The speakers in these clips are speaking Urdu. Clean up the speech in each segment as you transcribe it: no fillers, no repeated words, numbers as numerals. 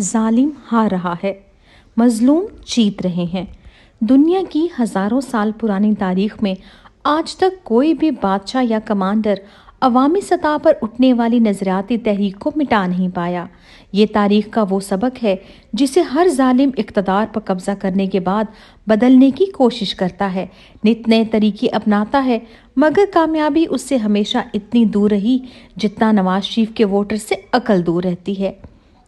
ظالم ہار رہا ہے، مظلوم جیت رہے ہیں۔ دنیا کی ہزاروں سال پرانی تاریخ میں آج تک کوئی بھی بادشاہ یا کمانڈر عوامی سطح پر اٹھنے والی نظریاتی تحریک کو مٹا نہیں پایا۔ یہ تاریخ کا وہ سبق ہے جسے ہر ظالم اقتدار پر قبضہ کرنے کے بعد بدلنے کی کوشش کرتا ہے، نت نئے طریقے اپناتا ہے، مگر کامیابی اس سے ہمیشہ اتنی دور رہی جتنا نواز شریف کے ووٹر سے عقل دور رہتی ہے۔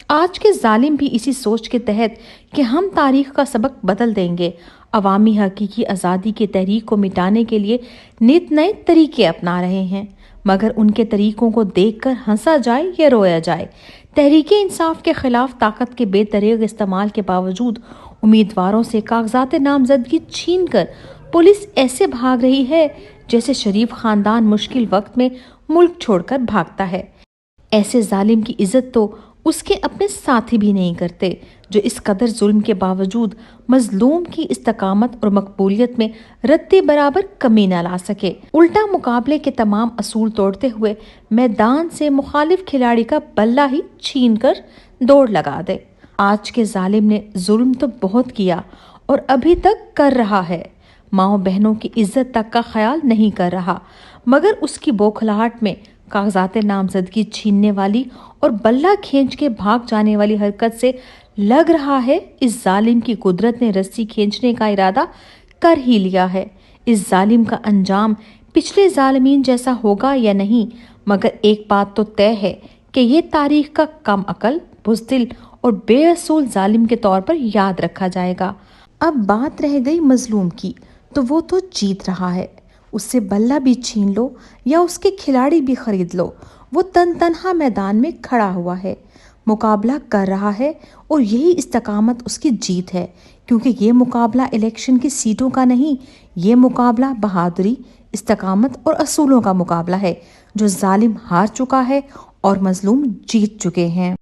آج کے ظالم بھی اسی سوچ کے تحت کہ ہم تاریخ کا سبق بدل دیں گے، عوامی حقیقی آزادی کی تحریک کو مٹانے کے لیے نت نئے طریقے اپنا رہے ہیں، مگر ان کے طریقوں کو دیکھ کر ہنسا جائے یا رویا جائے۔ تحریک انصاف کے خلاف طاقت کے بے دریغ استعمال کے باوجود امیدواروں سے کاغذات نامزدگی چھین کر پولیس ایسے بھاگ رہی ہے جیسے شریف خاندان مشکل وقت میں ملک چھوڑ کر بھاگتا ہے۔ ایسے ظالم کی عزت تو اس کے اپنے ساتھی بھی نہیں کرتے جو اس قدر ظلم کے باوجود مظلوم کی استقامت اور مقبولیت میں رتی برابر کمی نہ لا سکے، الٹا مقابلے کے تمام اصول توڑتے ہوئے میدان سے مخالف کھلاڑی کا بلہ ہی چھین کر دوڑ لگا دے۔ آج کے ظالم نے ظلم تو بہت کیا اور ابھی تک کر رہا ہے، ماؤں بہنوں کی عزت تک کا خیال نہیں کر رہا، مگر اس کی بوکھلاہٹ میں کاغذات نامزدگی چھیننے والی اور بلہ کھینچ کے بھاگ جانے والی حرکت سے لگ رہا ہے اس ظالم کی قدرت نے رسی کھینچنے کا ارادہ کر ہی لیا ہے۔ اس ظالم کا انجام پچھلے ظالمین جیسا ہوگا یا نہیں، مگر ایک بات تو طے ہے کہ یہ تاریخ کا کم عقل، بزدل اور بے اصول ظالم کے طور پر یاد رکھا جائے گا۔ اب بات رہ گئی مظلوم کی، تو وہ تو جیت رہا ہے، اس سے بلہ بھی چھین لو یا اس کے کھلاڑی بھی خرید لو، وہ تنہا میدان میں کھڑا ہوا ہے، مقابلہ کر رہا ہے، اور یہی استقامت اس کی جیت ہے، کیونکہ یہ مقابلہ الیکشن کی سیٹوں کا نہیں، یہ مقابلہ بہادری، استقامت اور اصولوں کا مقابلہ ہے، جو ظالم ہار چکا ہے اور مظلوم جیت چکے ہیں۔